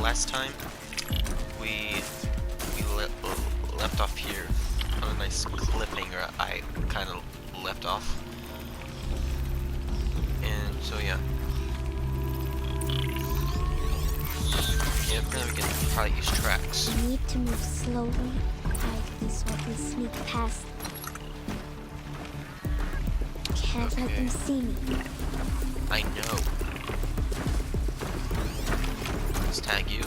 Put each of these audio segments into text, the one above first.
last time we left off here on a nice cliffhanger. I kind of left off, and so yeah. Yeah, apparently we can probably use tracks. I need to move slowly, quietly, so I can sneak past them. Can't let them see me. I know. Let's tag you.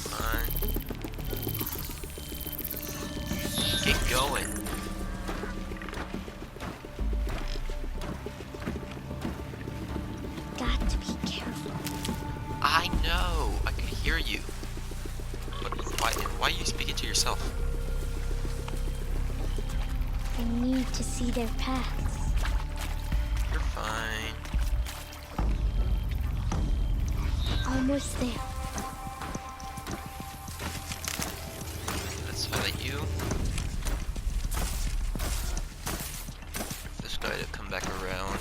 Fine. Get going. Got to be careful. I know. I could hear you. But why are you speaking to yourself? I need to see their paths. You're fine. Almost there. Let's highlight you. This guy to come back around.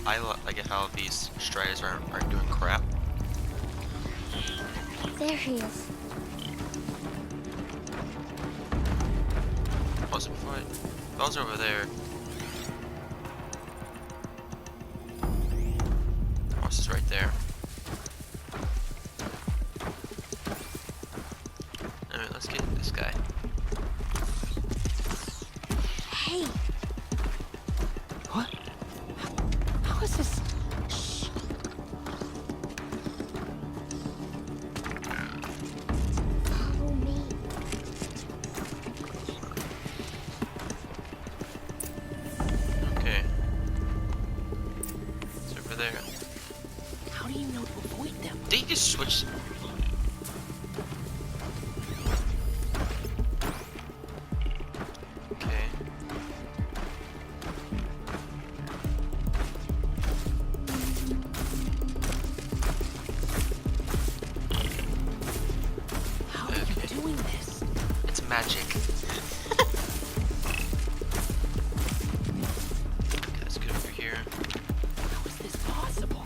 I like it how these striders aren't doing crap. There he is. Pause it before it. Those are over there. Horse is right there. Alright, let's get this guy. Hey, What? How is this? shh. Follow me. Okay. It's over there. How do you know to avoid them? They just switched. Okay. How are you doing this? It's magic. Okay, let's get over here. How is this possible?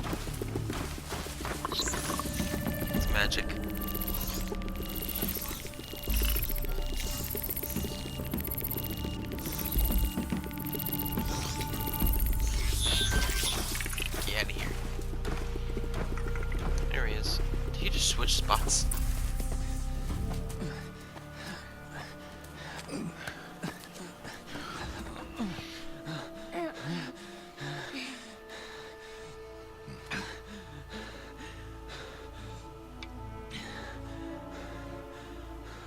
It's magic. Get out of here. There he is. Did he just switch spots?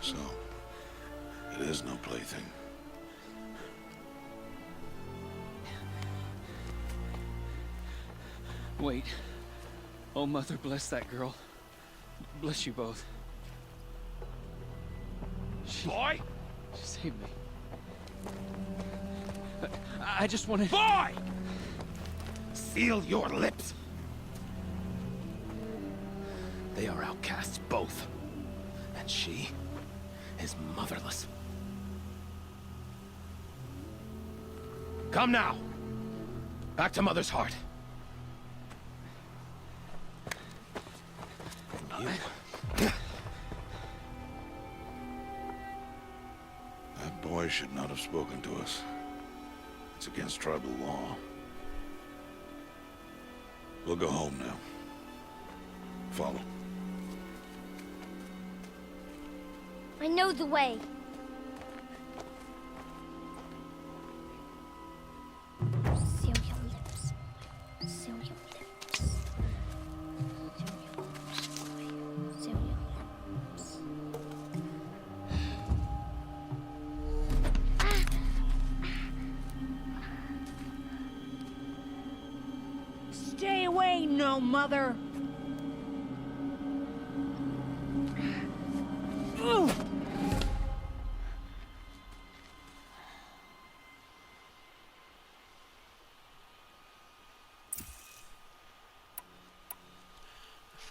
So, it is no plaything. Wait. Oh, Mother, bless that girl. Bless you both. Boy! She saved me. I just wanted... Boy! Seal your lips! They are outcasts, both. And she is motherless. Come now! Back to Mother's heart. And you? That boy should not have spoken to us. It's against tribal law. We'll go home now. Follow. I know the way. Seal your lips. Seal your lips. Seal your lips. Stay No, Mother.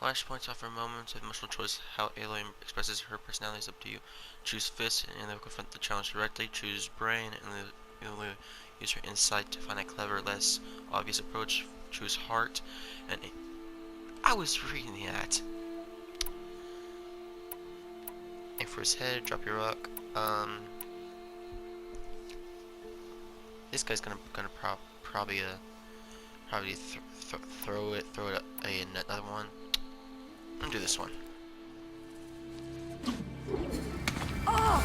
Flashpoints offer moments of emotional choice. How Aloy expresses her personality is up to you. Choose fist and they'll confront the challenge directly. Choose brain and they'll use her insight to find a clever, less obvious approach. Choose heart and I was reading that. Aim for his head. Drop your rock. This guy's gonna probably throw it another one. I'm gonna do this one. Oh!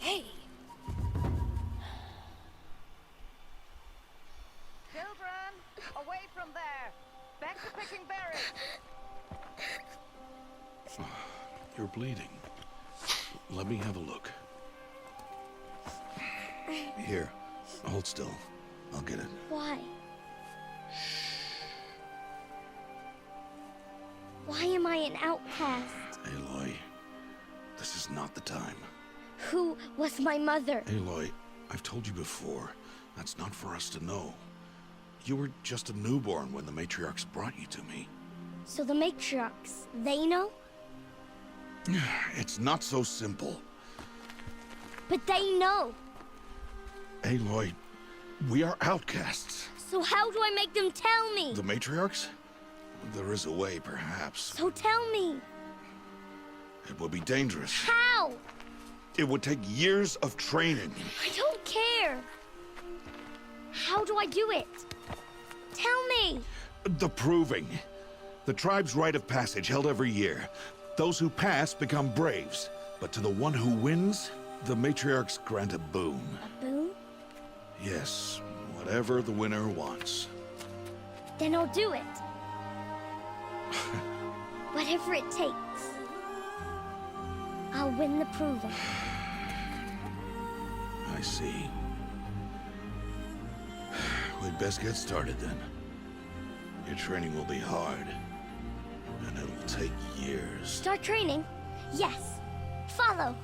Hey! Children, away from there. Back to picking berries. You're bleeding. Let me have a look. Here, hold still. I'll get it. Why? Why am I an outcast? Aloy, this is not the time. Who was my mother? Aloy, I've told you before, that's not for us to know. You were just a newborn when the matriarchs brought you to me. So the matriarchs, they know? It's not so simple. But they know. Aloy, we are outcasts. So how do I make them tell me? The matriarchs? There is a way, perhaps. So tell me. It would be dangerous. How? It would take years of training. I don't care. How do I do it? Tell me. The proving. The tribe's rite of passage held every year. Those who pass become braves. But to the one who wins, the matriarchs grant a boon. A boon? Yes, whatever the winner wants. Then I'll do it. Whatever it takes. I'll win the proving. I see. We'd best get started then. Your training will be hard, and it'll take years. Start training? Yes. Follow.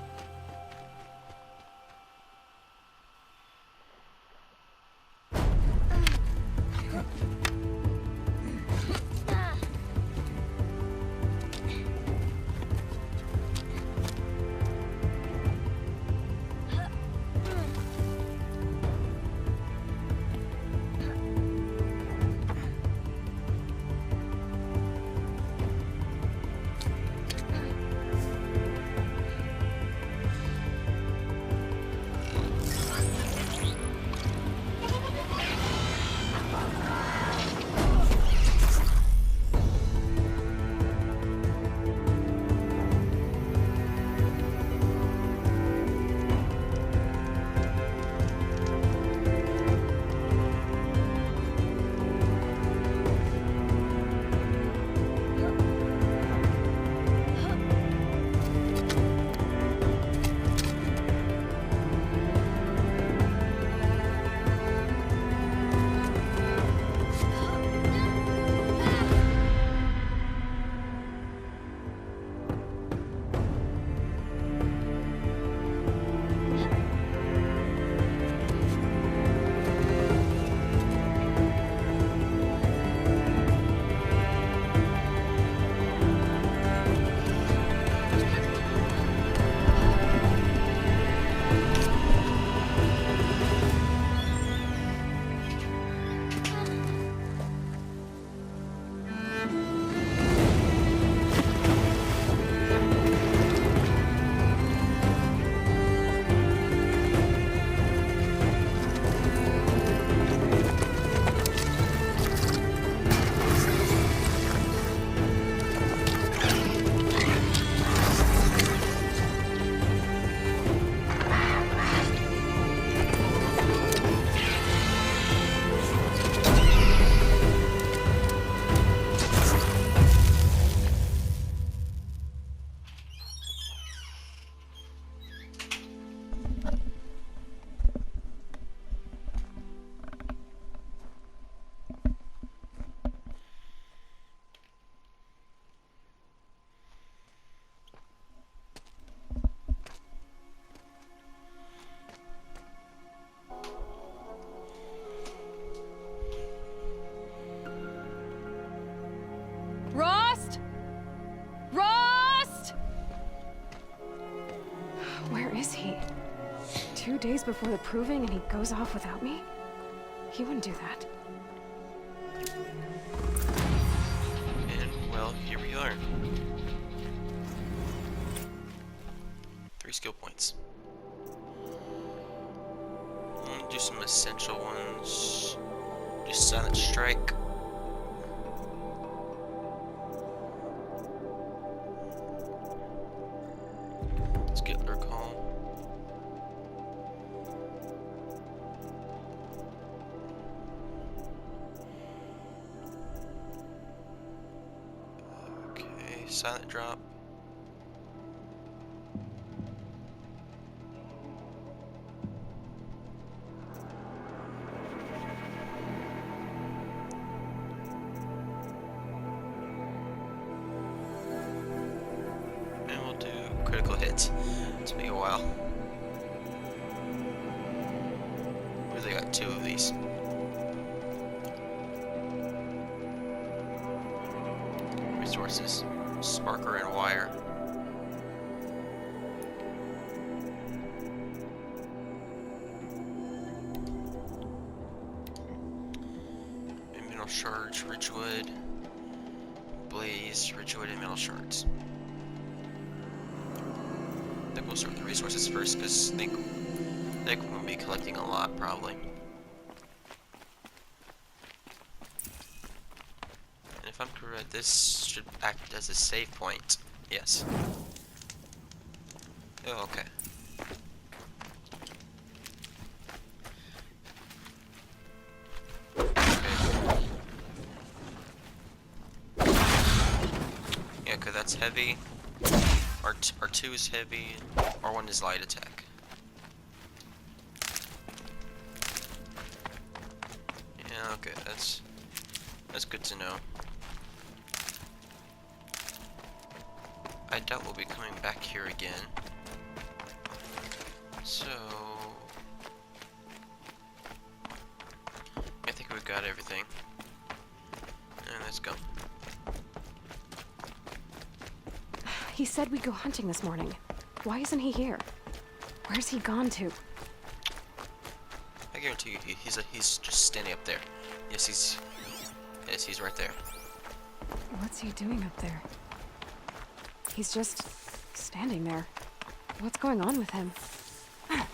2 days before the proving and he goes off without me? He wouldn't do that. And, well, here we are. 3 skill points. Do some essential ones. Do Silent Strike. Let's get Recall. Okay, Silent Drop. Critical hits. It's been a while. Really got 2 of these. Resources. Sparker and Wire. Mineral Shards, Ridgewood. Blaze, Ridgewood, and Mineral Shards. I think we'll sort the resources first, because I think we'll be collecting a lot, probably. And if I'm correct, this should act as a save point. Yes. Oh, okay. Yeah, because that's heavy. R2 is heavy, R1 is light attack. Yeah, okay, that's good to know. I doubt we'll be coming back here again. So I think we've got everything. And let's go. He said we'd go hunting this morning. Why isn't he here? Where's he gone to? I guarantee you, he's just standing up there. Yes, he's right there. What's he doing up there? He's just standing there. What's going on with him? Yeah,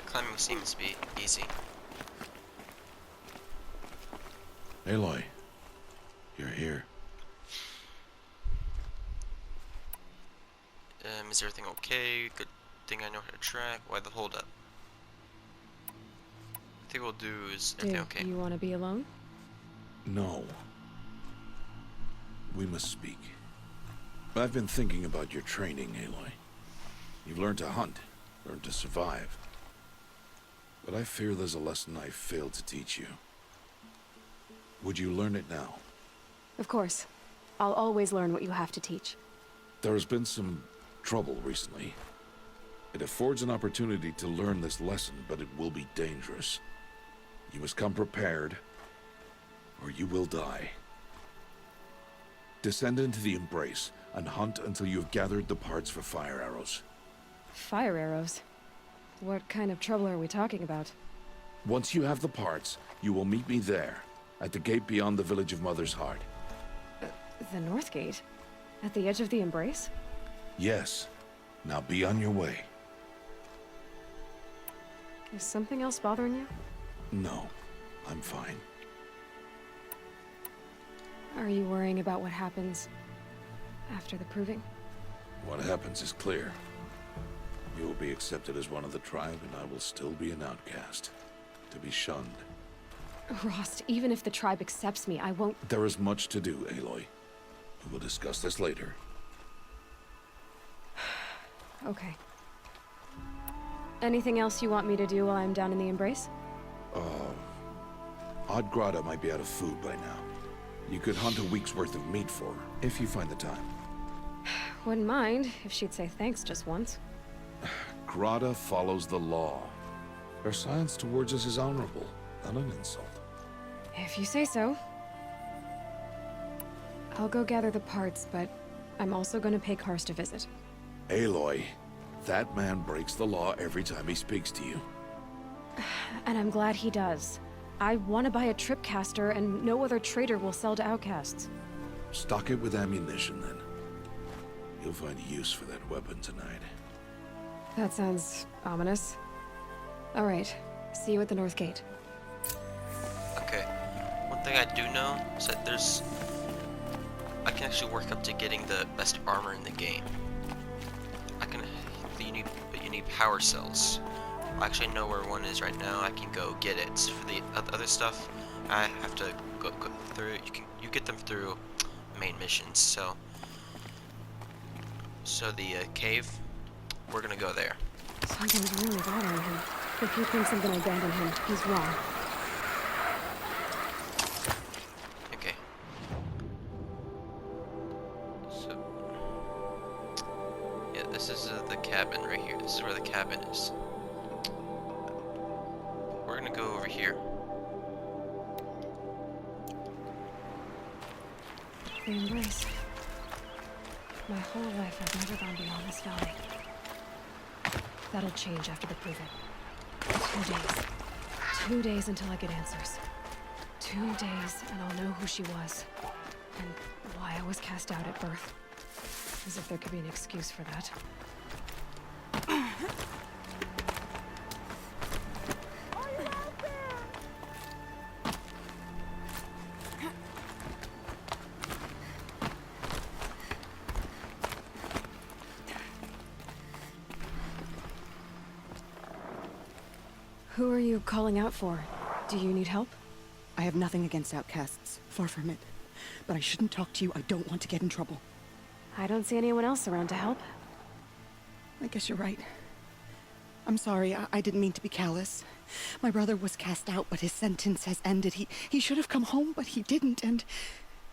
climbing seems to be easy. Aloy, you're here. Is everything okay? Good thing I know how to track. Why the hold up? I think we'll do is everything okay? Do you want to be alone? No. We must speak. I've been thinking about your training, Aloy. You've learned to hunt, learned to survive. But I fear there's a lesson I failed to teach you. Would you learn it now? Of course. I'll always learn what you have to teach. There has been some trouble recently. It affords an opportunity to learn this lesson, but it will be dangerous. You must come prepared, or you will die. Descend into the Embrace and hunt until you have gathered the parts for fire arrows. Fire arrows? What kind of trouble are we talking about? Once you have the parts, you will meet me there, at the gate beyond the village of Mother's Heart. The North Gate? At the edge of the Embrace? Yes. Now be on your way. Is something else bothering you? No, I'm fine. Are you worrying about what happens after the proving? What happens is clear. You will be accepted as one of the tribe, and I will still be an outcast. To be shunned. Rost, even if the tribe accepts me, I won't... There is much to do, Aloy. We will discuss this later. Okay. Anything else you want me to do while I'm down in the Embrace? Odd Grata might be out of food by now. You could hunt a week's worth of meat for her, if you find the time. Wouldn't mind if she'd say thanks just once. Grata follows the law. Her silence towards us is honorable, not an insult. If you say so. I'll go gather the parts, but I'm also gonna pay Karst a visit. Aloy, That man breaks the law every time he speaks to you. And I'm glad he does. I want to buy a tripcaster, and no other trader will sell to outcasts. Stock it with ammunition, then. You'll find use for that weapon tonight. That sounds ominous. All right, see you at the North Gate. Okay. One thing I do know is that I can actually work up to getting the best armor in the game. But you need power cells. I actually know where one is right now. I can go get it. For the other stuff, I have to go through. You get them through main missions. So the cave, we're gonna go there. Something's really bothering him. If he thinks I'm gonna abandon him, he's wrong. Okay. So yeah, this is the cabin right here. This is where the cabin is. We're gonna go over here. The embrace. My whole life I've never gone beyond this valley. That'll change after the proving. 2 days. 2 days until I get answers. 2 days and I'll know who she was. And why I was cast out at birth. As if there could be an excuse for that. Who are you calling out for? Do you need help? I have nothing against outcasts. Far from it. But I shouldn't talk to you. I don't want to get in trouble. I don't see anyone else around to help. I guess you're right. I'm sorry. I didn't mean to be callous. My brother was cast out, but his sentence has ended. He should have come home, but he didn't, and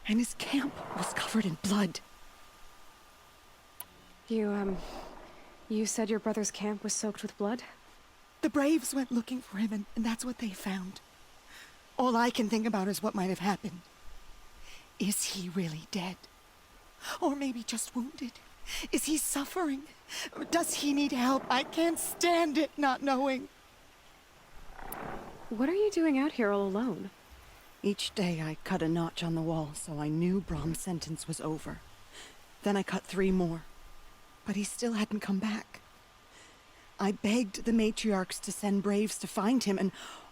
his camp was covered in blood. You said your brother's camp was soaked with blood? The Braves went looking for him, and that's what they found. All I can think about is what might have happened. Is he really dead? Or maybe just wounded? Is he suffering? Does he need help? I can't stand it not knowing. What are you doing out here all alone? Each day I cut a notch on the wall so I knew Brom's sentence was over. Then I cut 3 more. But he still hadn't come back. I begged the matriarchs to send Braves to find him, and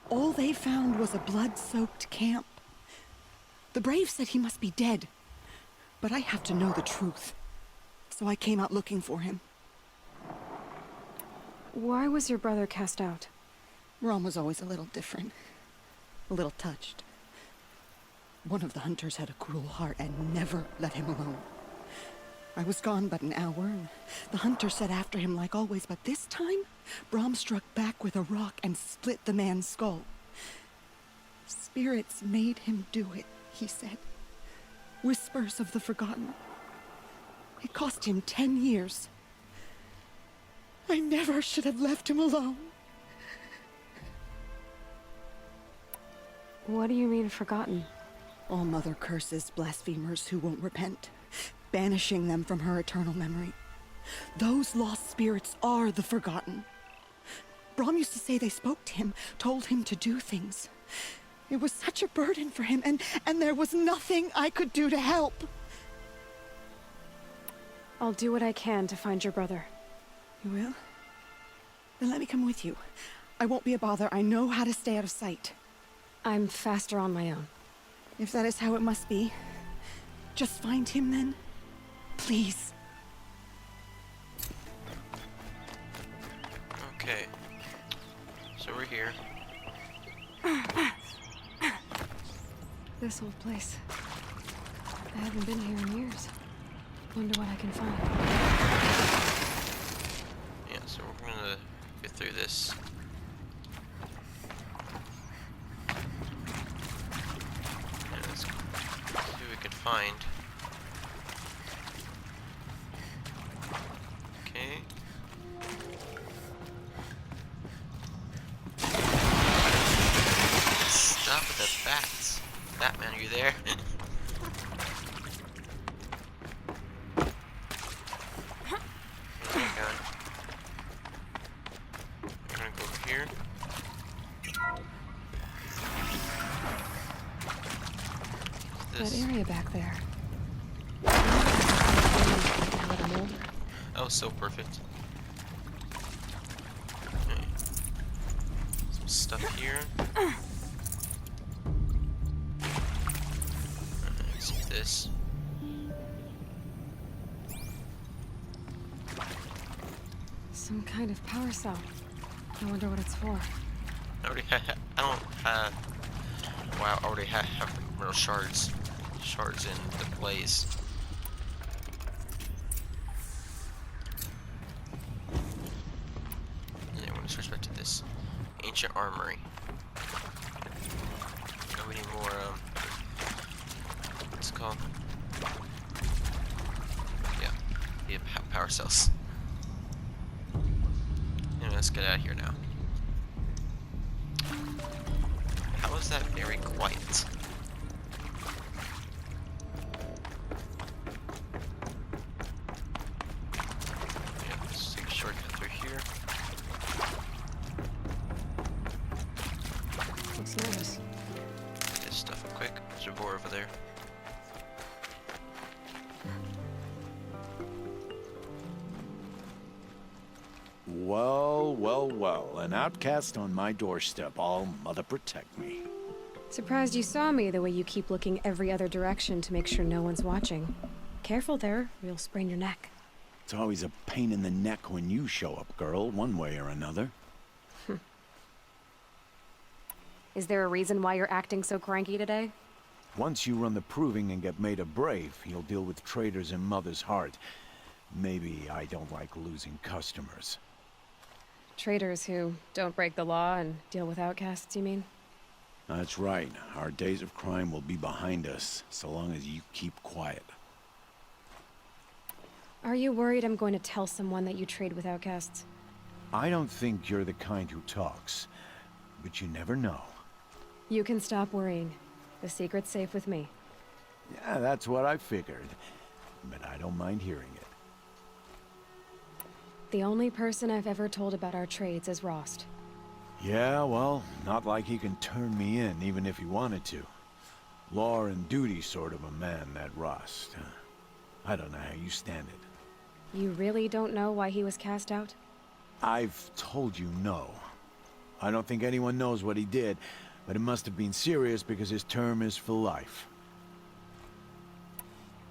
all they found was a blood-soaked camp. The Braves said he must be dead, but I have to know the truth. So I came out looking for him. Why was your brother cast out? Brom was always a little different. A little touched. One of the hunters had a cruel heart and never let him alone. I was gone but an hour, and the hunter set after him like always, but this time, Brom struck back with a rock and split the man's skull. Spirits made him do it, he said. Whispers of the forgotten. It cost him 10 years. I never should have left him alone. What do you mean, forgotten? All mother curses blasphemers who won't repent, banishing them from her eternal memory. Those lost spirits are the forgotten. Brom used to say they spoke to him, told him to do things. It was such a burden for him, and there was nothing I could do to help. I'll do what I can to find your brother. You will? Then let me come with you. I won't be a bother. I know how to stay out of sight. I'm faster on my own. If that is how it must be, just find him then. Please. Okay. So we're here. This old place. I haven't been here in years. Wonder what I can find. Yeah, so we're gonna get through this. Yeah, let's see what we can find. Okay. Stop with the bats. Batman, are you there? Oh my god. That this? area back there. Now that I'm older. Oh, so perfect. Okay. Some stuff here. Let's see this. Some kind of power cell. I wonder what it's for. I already I don't have. Wow, I already have real shards in the place. And I'm gonna switch back to this ancient armory. Oh, we need more. What's it called? Yeah, power cells. Anyway, let's get out of here now. How is that very quiet? Yeah, let's take a shortcut through here. Looks nice. Get this stuff quick. There's a boar over there. Well, well, well. An outcast on my doorstep. All mother protect me. Surprised you saw me the way you keep looking every other direction to make sure no one's watching. Careful there, or you'll sprain your neck. It's always a pain in the neck when you show up, girl, one way or another. Is there a reason why you're acting so cranky today? Once you run the proving and get made a brave, you'll deal with traitors in Mother's Heart. Maybe I don't like losing customers. Traitors who don't break the law and deal with outcasts, you mean? That's right. Our days of crime will be behind us, so long as you keep quiet. Are you worried I'm going to tell someone that you trade with outcasts? I don't think you're the kind who talks, but you never know. You can stop worrying. The secret's safe with me. Yeah, that's what I figured, but I don't mind hearing it. The only person I've ever told about our trades is Rost. Yeah, well, not like he can turn me in, even if he wanted to. Law and duty sort of a man, that Rost. I don't know how you stand it. You really don't know why he was cast out? I've told you no. I don't think anyone knows what he did, but it must have been serious because his term is for life.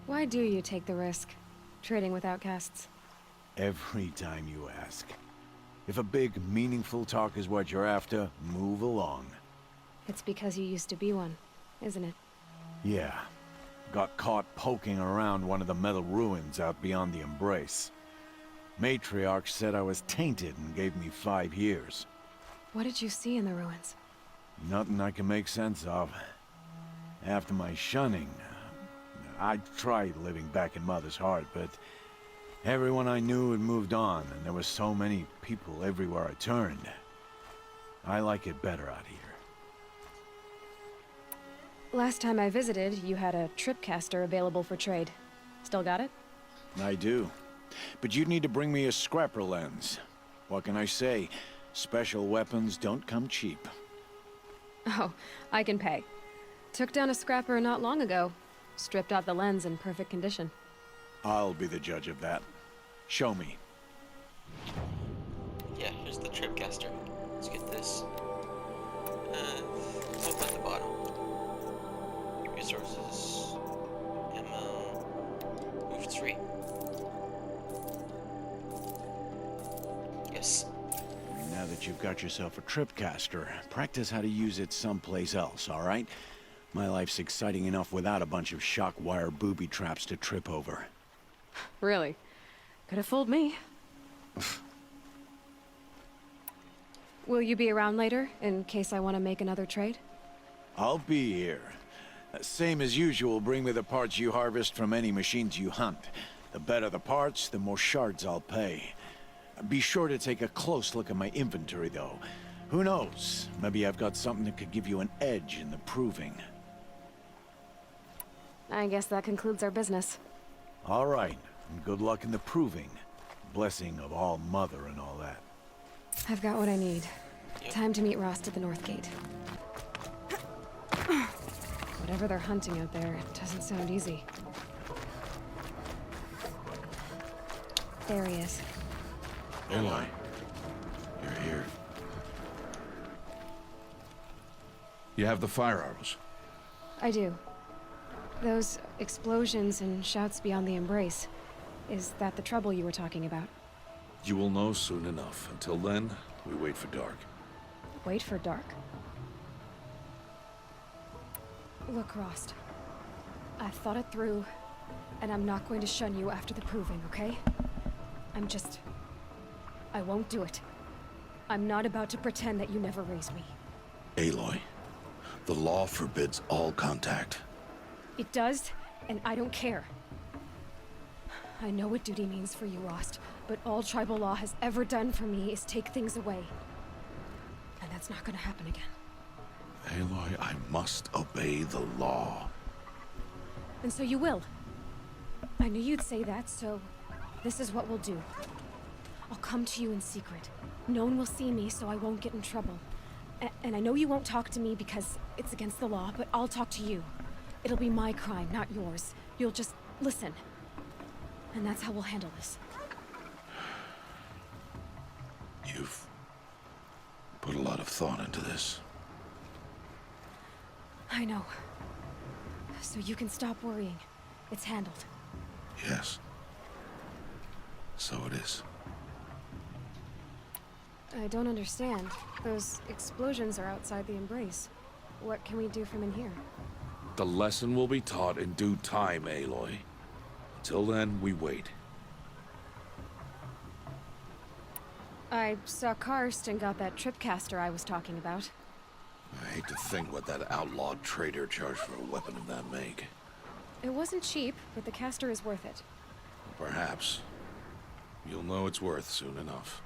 Why do you take the risk, trading with outcasts? Every time you ask. If a big, meaningful talk is what you're after, move along. It's because you used to be one, isn't it? Yeah. Got caught poking around one of the metal ruins out beyond the Embrace. Matriarch said I was tainted and gave me 5 years. What did you see in the ruins? Nothing I can make sense of. After my shunning, I tried living back in Mother's Heart, but everyone I knew had moved on, and there were so many people everywhere I turned. I like it better out here. Last time I visited, you had a tripcaster available for trade. Still got it? I do. But you'd need to bring me a scrapper lens. What can I say? Special weapons don't come cheap. Oh, I can pay. Took down a scrapper not long ago. Stripped out the lens in perfect condition. I'll be the judge of that. Show me. Yeah, here's the tripcaster. Let's get this. Up at the bottom. Resources. Ammo. Move 3. Yes. Now that you've got yourself a tripcaster, practice how to use it someplace else, all right? My life's exciting enough without a bunch of shock wire booby traps to trip over. Really? Could have fooled me. Will you be around later, in case I want to make another trade? I'll be here. Same as usual, bring me the parts you harvest from any machines you hunt. The better the parts, the more shards I'll pay. Be sure to take a close look at my inventory, though. Who knows? Maybe I've got something that could give you an edge in the proving. I guess that concludes our business. All right, and good luck in the proving. Blessing of All Mother and all that. I've got what I need. Yep. Time to meet Rost at the North Gate. What Whatever they're hunting out there, it doesn't sound easy. There he is. Aloy, you're here. You have the fire arrows. I do. Those explosions and shouts beyond the embrace. Is that the trouble you were talking about? You will know soon enough. Until then, we wait for dark. Wait for dark? Look, Rost. I've thought it through, and I'm not going to shun you after the proving, okay? I won't do it. I'm not about to pretend that you never raised me. Aloy, the law forbids all contact. It does, and I don't care. I know what duty means for you, Rost, but all tribal law has ever done for me is take things away. And that's not gonna happen again. Aloy, I must obey the law. And so you will. I knew you'd say that, so this is what we'll do. I'll come to you in secret. No one will see me, so I won't get in trouble. And I know you won't talk to me because it's against the law, but I'll talk to you. It'll be my crime, not yours. You'll just listen. And that's how we'll handle this. You've put a lot of thought into this. I know. So you can stop worrying. It's handled. Yes. So it is. I don't understand. Those explosions are outside the embrace. What can we do from in here? The lesson will be taught in due time, Aloy. Until then, we wait. I saw Karst got that tripcaster I was talking about. I hate to think what that outlawed trader charged for a weapon of that make. It wasn't cheap, but the caster is worth it. Perhaps. You'll know it's worth soon enough.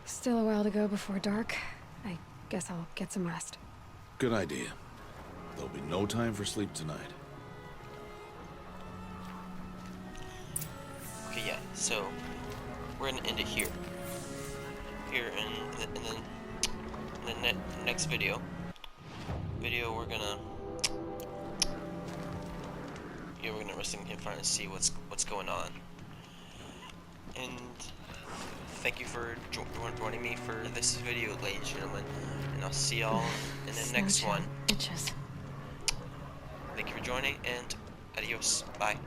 Still a while to go before dark. I guess I'll get some rest. Good idea. There'll be no time for sleep tonight. Okay, yeah, so we're gonna end it here. Here in the next video. We're gonna wrestle him front and see what's going on. And thank you for joining me for this video, ladies and gentlemen. And I'll see y'all in the next one. Itches. Thank you for joining, and adios. Bye.